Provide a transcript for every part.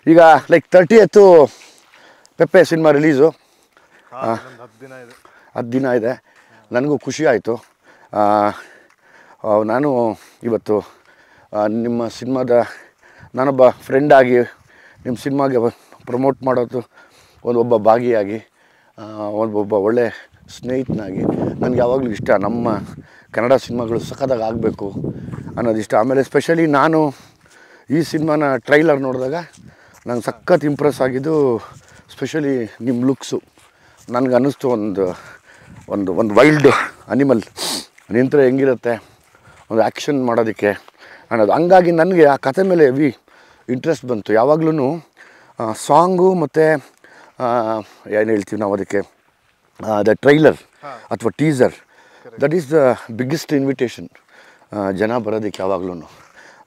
ಈಗ like 30th ಪೆಪ್ಪೆ cinema release 10 ದಿನ ಇದೆ. ನನಗೂ ಖುಷಿ ಆಯಿತು. ನಾನು ಇವತ್ತು ನಿಮ್ಮ ಸಿನಿಮಾದ ನಾನೊಬ್ಬ ಫ್ರೆಂಡಾಗಿ ನಿಮ್ಮ ಸಿನಿಮಾಗೆ ಪ್ರಮೋಟ್ ಮಾಡೋದು ಒಬ್ಬ ಭಾಗಿಯಾಗಿ ಒಬ್ಬ ಒಳ್ಳೆ ಸ್ನೇಹಿತನಾಗಿ ನನಗೆ ಯಾವಾಗಲೂ ಇಷ್ಟ. ನಮ್ಮ ಕನ್ನಡ ಸಿನಿಮಾಗಳು ಸಖತ್ತಾಗಿ ಆಗಬೇಕು ಅನ್ನೋದಿಷ್ಟ. ಆಮೇಲೆ ಸ್ಪೆಷಲಿ ನಾನು ಈ ಸಿನಿಮಾನ ಟ್ರೈಲರ್ ನೋಡಿದಾಗ ನಂಗೆ ಸಖತ್ ಇಂಪ್ರೆಸ್ ಆಗಿದ್ದು ಸ್ಪೆಷಲಿ ನಿಮ್ಮ ಲುಕ್ಸು. ನನಗೆ ಅನ್ನಿಸ್ತು ಒಂದು ವೈಲ್ಡ್ ಅನಿಮಲ್ ನಿಂತರೆ ಹೆಂಗಿರುತ್ತೆ ಒಂದು ಆ್ಯಕ್ಷನ್ ಮಾಡೋದಕ್ಕೆ ಅನ್ನೋದು. ಹಂಗಾಗಿ ನನಗೆ ಆ ಕತೆ ಮೇಲೆ ಹೆವಿ ಇಂಟ್ರೆಸ್ಟ್ ಬಂತು. ಯಾವಾಗ್ಲೂ ಸಾಂಗು ಮತ್ತು ಏನು ಹೇಳ್ತೀವಿ ನಾವು ಅದಕ್ಕೆ ದ ಟ್ರೈಲರ್ ಅಥವಾ teaser that is the biggest invitation ಜನ ಬರೋದಕ್ಕೆ. ಯಾವಾಗ್ಲೂ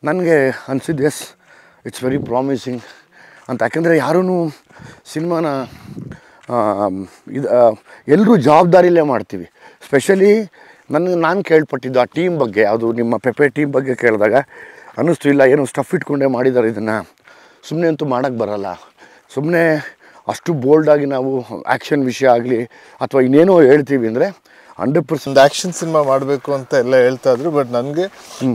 ನನಗೆ ಅನಿಸಿದ್ದು ಎಸ್ ಇಟ್ಸ್ ವೆರಿ ಪ್ರಾಮಿಸಿಂಗ್ ಅಂತ. ಯಾಕೆಂದರೆ ಯಾರೂ ಸಿನಿಮಾನ ಎಲ್ಲರೂ ಜವಾಬ್ದಾರಿಯಲ್ಲೇ ಮಾಡ್ತೀವಿ. ಸ್ಪೆಷಲಿ ನಾನು ಕೇಳ್ಪಟ್ಟಿದ್ದು ಆ ಟೀಮ್ ಬಗ್ಗೆ, ಯಾವುದು ನಿಮ್ಮ ಪೆಪ್ಪೆ ಟೀಮ್ ಬಗ್ಗೆ ಕೇಳಿದಾಗ ಅನ್ನಿಸ್ತು ಇಲ್ಲ ಏನೋ ಸ್ಟಫ್ ಇಟ್ಕೊಂಡೇ ಮಾಡಿದ್ದಾರೆ ಇದನ್ನು, ಸುಮ್ಮನೆ ಅಂತೂ ಮಾಡೋಕ್ಕೆ ಬರೋಲ್ಲ. ಸುಮ್ಮನೆ ಅಷ್ಟು ಬೋಲ್ಡಾಗಿ ನಾವು ಆ್ಯಕ್ಷನ್ ವಿಷಯ ಆಗಲಿ ಅಥವಾ ಇನ್ನೇನೋ ಹೇಳ್ತೀವಿ ಅಂದರೆ 100% ಆ್ಯಕ್ಷನ್ ಸಿನಿಮಾ ಮಾಡಬೇಕು ಅಂತ ಎಲ್ಲ ಹೇಳ್ತಾ ಇದ್ರು. ಬಟ್ ನನಗೆ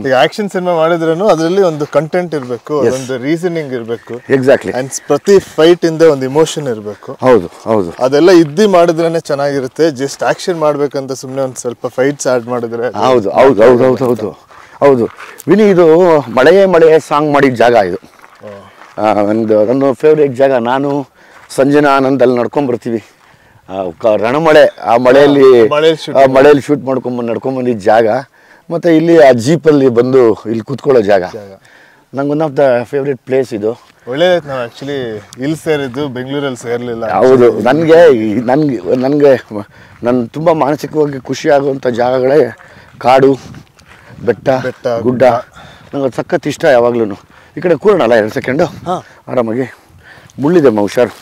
ಈಗ ಆ್ಯಕ್ಷನ್ ಸಿನಿಮಾ ಮಾಡಿದ್ರೂ ಅದರಲ್ಲಿ ಒಂದು ಕಂಟೆಂಟ್ ಇರಬೇಕು, ಒಂದು ರೀಸನಿಂಗ್ ಇರಬೇಕು. ಎಕ್ಸಾಕ್ಟ್ಲಿ. ಆ್ಯಂಡ್ ಪ್ರತಿ ಫೈಟ್ ಇಂದ ಒಂದು ಇಮೋಷನ್ ಇರಬೇಕು. ಹೌದು ಹೌದು, ಅದೆಲ್ಲ ಇದ್ದು ಮಾಡಿದ್ರೇ ಚೆನ್ನಾಗಿರುತ್ತೆ. ಜಸ್ಟ್ ಆ್ಯಕ್ಷನ್ ಮಾಡಬೇಕಂತ ಸುಮ್ಮನೆ ಒಂದು ಸ್ವಲ್ಪ ಫೈಟ್ಸ್ ಆ್ಯಡ್ ಮಾಡಿದ್ರೆ ಹೌದು ಹೌದು ಹೌದು ಹೌದು ಹೌದು ಹೌದು. ವಿನಿ, ಇದು ಮಳೆ ಸಾಂಗ್ ಮಾಡಿದ ಜಾಗ ಇದು. ನನ್ನ ಫೇವ್ರೇಟ್ ಜಾಗ. ನಾನು ಸಂಜನಾ ಆನಂದಲ್ಲಿ ನಡ್ಕೊಂಬರ್ತೀವಿ ರಣಮಳೆ, ಆ ಮಳೆಯಲ್ಲಿ ಶೂಟ್ ನಡ್ಕೊಂಬಂದಿದ್ದ ಜಾಗ. ಮತ್ತು ಇಲ್ಲಿ ಆ ಜೀಪಲ್ಲಿ ಬಂದು ಇಲ್ಲಿ ಕೂತ್ಕೊಳ್ಳೋ ಜಾಗ ನಂಗೆ one of the favourite place ಇದು. ಒಳ್ಳೆ ನಾವು ಆ್ಯಕ್ಚುಲಿ ಇಲ್ಲಿ ಸೇರಿದ್ದು, ಬೆಂಗಳೂರಲ್ಲಿ ಸೇರಲಿಲ್ಲ. ಹೌದು, ನನಗೆ ನನ್ನ ತುಂಬ ಮಾನಸಿಕವಾಗಿ ಖುಷಿ ಆಗುವಂಥ ಜಾಗಗಳೇ ಕಾಡು, ಬೆಟ್ಟ ಗುಡ್ಡ. ನಂಗೆ ಅದು ಸಖತ್ ಇಷ್ಟ. ಯಾವಾಗ್ಲೂ ಈ ಕಡೆ ಕೂರೋಣಲ್ಲ 2 ಸೆಕೆಂಡು ಆರಾಮಾಗಿ. ಮುಳ್ಳಿದೆ ಹುಷಾರು.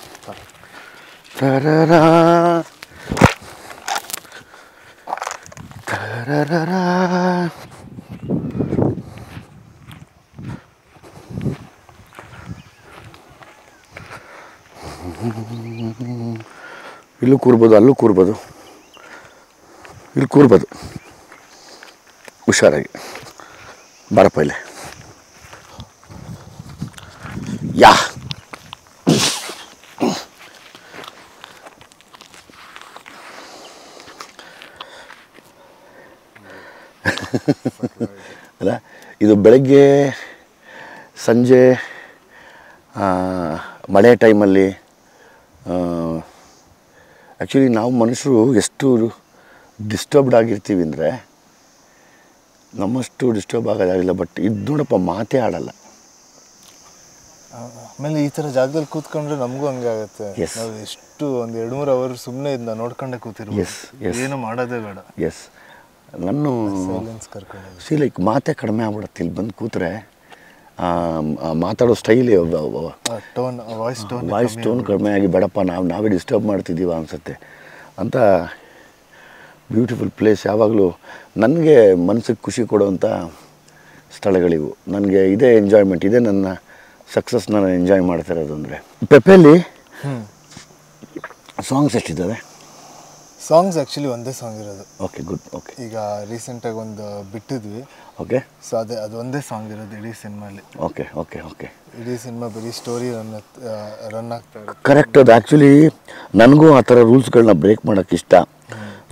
ತರರ ತರರ ಇಲ್ಲೂ ಕೂರ್ಬೋದು, ಅಲ್ಲೂ ಕೂರ್ಬೋದು, ಇಲ್ಲಿ ಕೂರ್ಬೋದು ಹುಷಾರಾಗಿ. ಬಾರಪ್ಪ ಇಲ್ಲಿ. ಯಾ ಅಲ್ಲ, ಇದು ಬೆಳಗ್ಗೆ ಸಂಜೆ ಮಳೆ ಟೈಮಲ್ಲಿ ಆ್ಯಕ್ಚುಲಿ ನಾವು ಮನುಷ್ಯರು ಎಷ್ಟು ಡಿಸ್ಟರ್ಬ್ಡ್ ಆಗಿರ್ತೀವಿ ಅಂದರೆ ನಮ್ಮಷ್ಟು ಡಿಸ್ಟರ್ಬ್ ಆಗೋದಾಗಿಲ್ಲ. ಬಟ್ ಇದು ನೋಡಪ್ಪ ಮಾತೇ ಆಡಲ್ಲ. ಆಮೇಲೆ ಈ ಥರ ಜಾಗದಲ್ಲಿ ಕೂತ್ಕೊಂಡ್ರೆ ನಮಗೂ ಹಂಗೆ ಆಗುತ್ತೆ. ನಾವು ಎಷ್ಟು ಒಂದು 2-3 ಅವರ್ ಸುಮ್ಮನೆ ಇದನ್ನ ನೋಡ್ಕೊಂಡೆ ಕೂತಿರ್ಬೋದು, ಏನು ಮಾಡೋದೇ ಬೇಡ. ಎಸ್, ನಾನು ಲೈಕ್ ಮಾತೇ ಕಡಿಮೆ ಆಗ್ಬಿಡುತ್ತೆ ಇಲ್ಲಿ ಬಂದು ಕೂತ್ರೆ. ಮಾತಾಡೋ ಸ್ಟೈಲ್, ವಾಯ್ಸ್ ಟೋನ್ ಕಡಿಮೆ ಆಗಿ ಬೇಡಪ್ಪ ನಾವೇ ಡಿಸ್ಟರ್ಬ್ ಮಾಡ್ತಿದ್ದೀವ ಅನಿಸುತ್ತೆ ಅಂತ. Beautiful place. ಯಾವಾಗಲೂ ನನಗೆ ಮನಸ್ಸಿಗೆ ಖುಷಿ ಕೊಡುವಂಥ ಸ್ಥಳಗಳಿವು. ನನಗೆ ಇದೇ ಎಂಜಾಯ್ಮೆಂಟ್, ಇದೇ ನನ್ನ ಸಕ್ಸಸ್. ನಾನು ಎಂಜಾಯ್ ಮಾಡ್ತಾ ಇರೋದು ಅಂದರೆ ಪೆಪ್ಪೆಯಲ್ಲಿ ಸಾಂಗ್ಸ್ ಎಷ್ಟಿದ್ದಾವೆ? ಸಾಂಗ್ಸ್ ಆ್ಯಕ್ಚುಲಿ ಒಂದೇ ಸಾಂಗ್ ಇರೋದು. Okay, good. ಓಕೆ, ಈಗ ರೀಸೆಂಟಾಗಿ ಒಂದು ಬಿಟ್ಟಿದ್ವಿ. ಓಕೆ, ಸೊ ಅದು ಒಂದೇ ಸಾಂಗ್ ಇರೋದು ಇಡೀ ಸಿನಿಮಾಲಿ. Okay okay okay. ಇಡೀ ಸಿನಿಮಾ ಬರೀ ಸ್ಟೋರಿ ರನ್ ಆಗ್ತಾ ಇರುತ್ತೆ. ಕರೆಕ್ಟ್. ಅದು ಆ್ಯಕ್ಚುಲಿ ನನಗೂ ಆ ಥರ ರೂಲ್ಸ್ಗಳನ್ನ ಬ್ರೇಕ್ ಮಾಡೋಕ್ಕೆ ಇಷ್ಟ.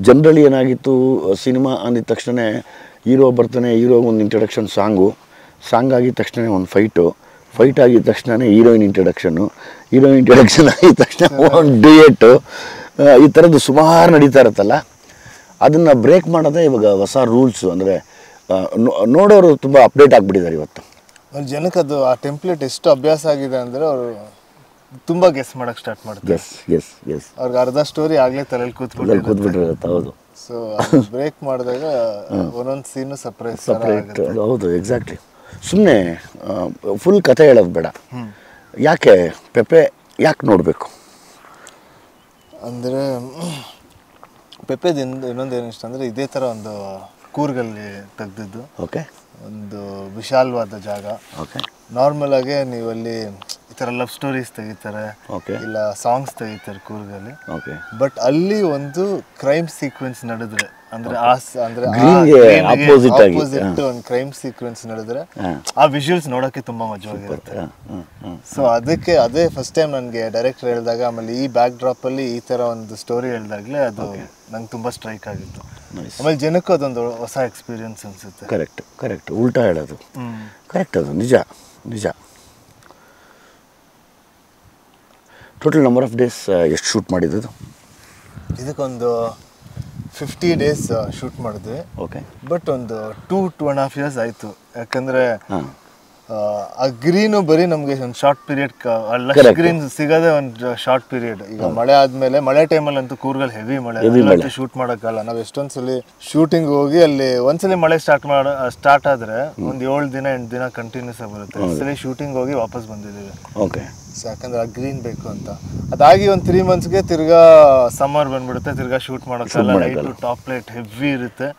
ಜನರಲಿ ಏನಾಗಿತ್ತು, ಸಿನಿಮಾ ಅಂದಿದ ತಕ್ಷಣ ಹೀರೋ ಬರ್ತಾನೆ, ಹೀರೋಗೆ ಒಂದು ಇಂಟ್ರಡಕ್ಷನ್ ಸಾಂಗ್ ಆಗಿದ ತಕ್ಷಣ ಒಂದು ಫೈಟ್ ಆಗಿದ ತಕ್ಷಣ ಹೀರೋಯಿನ್ ಇಂಟ್ರಡಕ್ಷನ್ ಆಗಿದ ತಕ್ಷಣ ಒಂದು ಡ್ಯೂಯೆಟ್ಟು, ಈ ಥರದ್ದು ಸುಮಾರು ನಡೀತಾ ಇರುತ್ತಲ್ಲ. ಅದನ್ನು ಬ್ರೇಕ್ ಮಾಡೋದೇ ಇವಾಗ ಹೊಸ ರೂಲ್ಸು. ಅಂದರೆ ನೋಡೋರು ತುಂಬ ಅಪ್ಡೇಟ್ ಆಗಿಬಿಟ್ಟಿದ್ದಾರೆ ಇವತ್ತು. ಜನಕ್ಕೆ ಅದು ಆ ಟೆಂಪ್ಲೇಟ್ ಎಷ್ಟು ಅಭ್ಯಾಸ ಆಗಿದೆ ಅಂದರೆ ಅವರು ತುಂಬ ಗೆಸ್ ಮಾಡೋಕ್ಕೆ ಸ್ಟಾರ್ಟ್ ಮಾಡ್ತಾರೆ. ಎಸ್ ಅವ್ರಿಗೆ ಅರ್ಧ ಸ್ಟೋರಿ ಆಗಲೇ ತಲೆಯಲ್ಲಿ ಕೂತ್ಬಿಟ್ಟಿರುತ್ತೆ. ಹೌದು. ಸೊ ಬ್ರೇಕ್ ಮಾಡಿದಾಗ ಒಂದೊಂದು ಸೀನು ಸಪ್ರೇಟ್. ಹೌದು, ಎಕ್ಸಾಕ್ಟ್ಲಿ. ಸುಮ್ಮನೆ ಫುಲ್ ಕತೆ ಹೇಳೋದು ಬೇಡ. ಯಾಕೆ ಪೆಪ್ಪೆ ಯಾಕೆ ನೋಡಬೇಕು ಅಂದರೆ, ಪೆಪ್ಪೆದಿಂದ ಇನ್ನೊಂದು ಏನು ಇಷ್ಟ ಅಂದರೆ ಇದೇ ಥರ ಒಂದು ಕೂರ್ಗಲ್ಲಿ ತೆಗೆದಿದ್ದು. ಓಕೆ. ಒಂದು ವಿಶಾಲವಾದ ಜಾಗ. ಓಕೆ. ನಾರ್ಮಲ್ ಆಗಿ ನೀವಲ್ಲಿ ಈ ಥರ ಲವ್ ಸ್ಟೋರೀಸ್ ತೆಗಿತಾರೆ, ಓಕೆ ಇಲ್ಲ ಸಾಂಗ್ಸ್ ತೆಗಿತಾರೆ ಕೂರ್ಗಲ್ಲಿ. ಓಕೆ ಬಟ್ ಅಲ್ಲಿ ಒಂದು ಕ್ರೈಮ್ ಸೀಕ್ವೆನ್ಸ್ ನಡೆದ್ರೆ ಅಂದ್ರೆ ಆಪೋಸಿಟ್ ಒಂದು ಕ್ರೈಮ್ ಸೀಕ್ವೆನ್ಸ್ ನಡೆದ್ರೆ ಆ ವಿಜುವಲ್ಸ್ ನೋಡೋಕೆ ತುಂಬಾ ಮಜವಾಗಿರುತ್ತೆ. ಸೊ ಅದಕ್ಕೆ ಅದೇ ಫಸ್ಟ್ ಟೈಮ್ ನನಗೆ ಡೈರೆಕ್ಟರ್ ಹೇಳಿದಾಗ, ಆಮೇಲೆ ಈ ಬ್ಯಾಕ್ ಡ್ರಾಪ್ ಅಲ್ಲಿ ಈ ತರ ಒಂದು ಸ್ಟೋರಿ ಹೇಳಿದಾಗಲೇ ಅದು ನಂಗೆ ತುಂಬಾ ಸ್ಟ್ರೈಕ್ ಆಗಿತ್ತು. ಆಮೇಲೆ ಜನಕ್ಕೂ ಅದೊಂದು ಹೊಸ ಎಕ್ಸ್ಪೀರಿಯನ್ಸ್ ಅನ್ಸುತ್ತೆ. ಕರೆಕ್ಟ್ ಉಲ್ಟಾ ಹೇಳೋದು ಕರೆಕ್ಟ್, ಅದು ನಿಜ. ಟೋಟಲ್ ನಂಬರ್ ಆಫ್ ಡೇಸ್ ಎಷ್ಟು ಶೂಟ್ ಮಾಡಿದ್ದು? ಇದಕ್ಕೊಂದು 50 days ಶೂಟ್ ಮಾಡಿದ್ವಿ. ಓಕೆ. ಬಟ್ ಒಂದು 2.5 years ಆಯಿತು. ಯಾಕಂದರೆ ಆ ಗ್ರೀನು ಬರೀ ನಮಗೆ ಒಂದು ಶಾರ್ಟ್ ಪೀರಿಯಡ್, ಗ್ರೀನ್ ಸಿಗೋದೇ ಒಂದು ಶಾರ್ಟ್ ಪೀರಿಯಡ್. ಈಗ ಮಳೆ ಆದಮೇಲೆ, ಮಳೆ ಟೈಮಲ್ಲಂತೂ ಕೂರ್ಗಲ್ಲಿ ಹೆವಿ ಮಳೆ, ಶೂಟ್ ಮಾಡೋಕ್ಕಲ್ಲ. ನಾವು ಎಷ್ಟೊಂದು ಸಲ ಶೂಟಿಂಗ್ ಹೋಗಿ ಅಲ್ಲಿ ಒಂದ್ಸಲಿ ಮಳೆ ಸ್ಟಾರ್ಟ್ ಆದರೆ ಒಂದು 7 ದಿನ 8 ದಿನ ಕಂಟಿನ್ಯೂಸ್ ಆಗಿ ಬರುತ್ತೆ. ಒಂದ್ಸಲಿ ಶೂಟಿಂಗ್ ಹೋಗಿ ವಾಪಸ್ ಬಂದಿದ್ದೀವಿ. ಓಕೆ. ಸೊ ಯಾಕಂದ್ರೆ ಆ ಗ್ರೀನ್ ಬೇಕು ಅಂತ. ಅದಾಗಿ ಒಂದು 3 monthsಗೆ ತಿರ್ಗಾ ಸಮ್ಮರ್ ಬಂದ್ಬಿಡುತ್ತೆ, ತಿರ್ಗಾ ಶೂಟ್ ಮಾಡೋಕ್ಕಲ್ಲ. ಲೈಟು ಟಾಪ್ ಲೈಟ್ ಹೆವಿ ಇರುತ್ತೆ.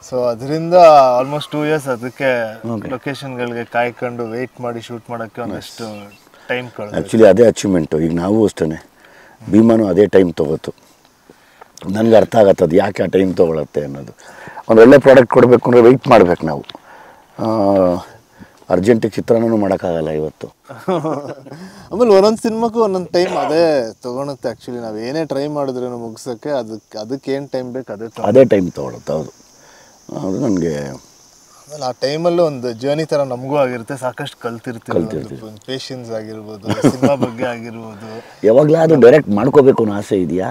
ಸೊ ಅದರಿಂದ ಆಲ್ಮೋಸ್ಟ್ 2 years ಅದಕ್ಕೆ ಲೊಕೇಶನ್ಗಳಿಗೆ ಕಾಯ್ಕೊಂಡು ವೆಯ್ಟ್ ಮಾಡಿ ಶೂಟ್ ಮಾಡೋಕ್ಕೆ ಒಂದಷ್ಟು ಟೈಮ್ ಕಳೆದು. ಆ್ಯಕ್ಚುಲಿ ಅದೇ ಅಚೀವ್ಮೆಂಟು. ಈಗ ನಾವು ಅಷ್ಟೇ, ಭೀಮಾನು ಅದೇ ಟೈಮ್ ತೊಗೋತು. ನನಗೆ ಅರ್ಥ ಆಗತ್ತೆ ಅದು ಯಾಕೆ ಆ ಟೈಮ್ ತೊಗೊಳತ್ತೆ ಅನ್ನೋದು. ಒಂದು ಒಳ್ಳೆ ಪ್ರಾಡಕ್ಟ್ ಕೊಡಬೇಕು ಅಂದರೆ ವೆಯ್ಟ್ ಮಾಡ್ಬೇಕು ನಾವು. ಅರ್ಜೆಂಟಿಗೆ ಚಿತ್ರಾನ್ನೂ ಮಾಡೋಕ್ಕಾಗಲ್ಲ ಇವತ್ತು. ಆಮೇಲೆ ಒಂದೊಂದು ಸಿನಿಮಾಕ್ಕೂ ಒಂದೊಂದು ಟೈಮ್ ಅದೇ ತೊಗೊಳುತ್ತೆ. ಆ್ಯಕ್ಚುಲಿ ನಾವು ಏನೇ ಟ್ರೈ ಮಾಡಿದ್ರೂ ಮುಗಿಸೋಕ್ಕೆ ಅದಕ್ಕೆ ಏನು ಟೈಮ್ ಬೇಕು ಅದೇ ಟೈಮ್ ತೊಗೊಳುತ್ತೆ. ಹೌದು, ಅದು ನನಗೆ ಆಮೇಲೆ ಆ ಟೈಮಲ್ಲೂ ಒಂದು ಜರ್ನಿ ಥರ ನಮಗೂ ಆಗಿರುತ್ತೆ. ಸಾಕಷ್ಟು ಕಲ್ತಿರ್ತೀವಿ. ಪೇಷನ್ಸ್ ಆಗಿರ್ಬೋದು, ಸಿನಿಮಾ ಬಗ್ಗೆ ಆಗಿರ್ಬೋದು. ಯಾವಾಗಲಾದರೂ ಡೈರೆಕ್ಟ್ ಮಾಡ್ಕೋಬೇಕು ಅನ್ನೋ ಆಸೆ ಇದೆಯಾ?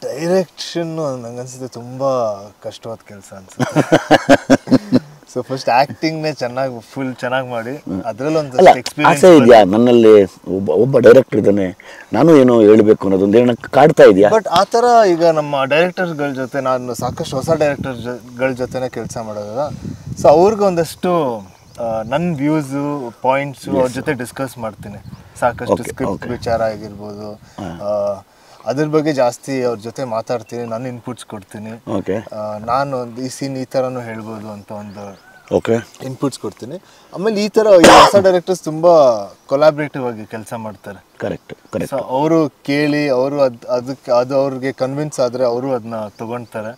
ಡೈರೆಕ್ಷನ್ನು ನಂಗನ್ಸುತ್ತೆ ತುಂಬ ಕಷ್ಟವಾದ ಕೆಲಸ ಅನ್ಸುತ್ತೆ. ಸೊ ಫಸ್ಟ್ ಆ್ಯಕ್ಟಿಂಗ್ನೇ ಚೆನ್ನಾಗಿ ಮಾಡಿ ಅದರಲ್ಲೊಂದು ಎಕ್ಸ್ಪೀರಿಯನ್ಸ್ ಆಸೆ ಇದೆಯಾ ನನ್ನಲ್ಲಿ? ಒಬ್ಬ ಡೈರೆಕ್ಟರ್ ಇದ್ದಾನೆ, ನಾನು ಏನೋ ಹೇಳ್ಬೇಕು ಅನ್ನೋದೊಂದು ಏನೋ ಕಾಡ್ತಾ ಇದೆಯಾ? ಬಟ್ ಆ ಥರ ಈಗ ನಮ್ಮ ಡೈರೆಕ್ಟರ್ಸ್ಗಳ ಜೊತೆ ನಾನು ಸಾಕಷ್ಟು ಹೊಸ ಡೈರೆಕ್ಟರ್ಗಳ ಜೊತೆನೇ ಕೆಲಸ ಮಾಡೋದಲ್ಲ. ಸೊ ಅವ್ರಿಗೆ ಒಂದಷ್ಟು ನನ್ನ ವ್ಯೂಸು ಪಾಯಿಂಟ್ಸು ಅವ್ರ ಜೊತೆ ಡಿಸ್ಕಸ್ ಮಾಡ್ತೀನಿ. ಸಾಕಷ್ಟು ಸ್ಕ್ರಿಪ್ಟ್ ವಿಚಾರ ಆಗಿರ್ಬೋದು, ಅದ್ರ ಬಗ್ಗೆ ಜಾಸ್ತಿ ಅವ್ರ ಜೊತೆ ಮಾತಾಡ್ತೀನಿ. ನಾನು ಇನ್ಪುಟ್ಸ್ ಕೊಡ್ತೀನಿ. ನಾನು ಒಂದು ಈ ಸೀನ್ ಈ ಥರನೂ ಹೇಳ್ಬೋದು ಅಂತ ಒಂದು ಇನ್ಪುಟ್ಸ್ ಕೊಡ್ತೀನಿ. ಆಮೇಲೆ ಈ ಥರ ಹೊಸ ಡೈರೆಕ್ಟರ್ಸ್ ತುಂಬ ಕೊಲಾಬ್ರೇಟಿವ್ ಆಗಿ ಕೆಲಸ ಮಾಡ್ತಾರೆ. ಕರೆಕ್ಟ್. ಸೊ ಅವರು ಕೇಳಿ ಅದು ಅವ್ರಿಗೆ ಕನ್ವಿನ್ಸ್ ಆದರೆ ಅವರು ಅದನ್ನ ತಗೊಳ್ತಾರೆ.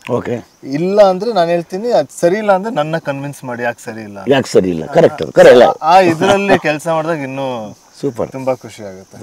ಇಲ್ಲ ಅಂದರೆ ನಾನು ಹೇಳ್ತೀನಿ ಅದು ಸರಿ ಇಲ್ಲ ಅಂದರೆ ನನ್ನ ಕನ್ವಿನ್ಸ್ ಮಾಡಿ ಯಾಕೆ ಸರಿ ಇಲ್ಲ. ಕರೆಕ್ಟ್. ಆ ಇದರಲ್ಲಿ ಕೆಲಸ ಮಾಡಿದಾಗ ಇನ್ನೂ ಸೂಪರ್, ತುಂಬ ಖುಷಿ ಆಗುತ್ತೆ.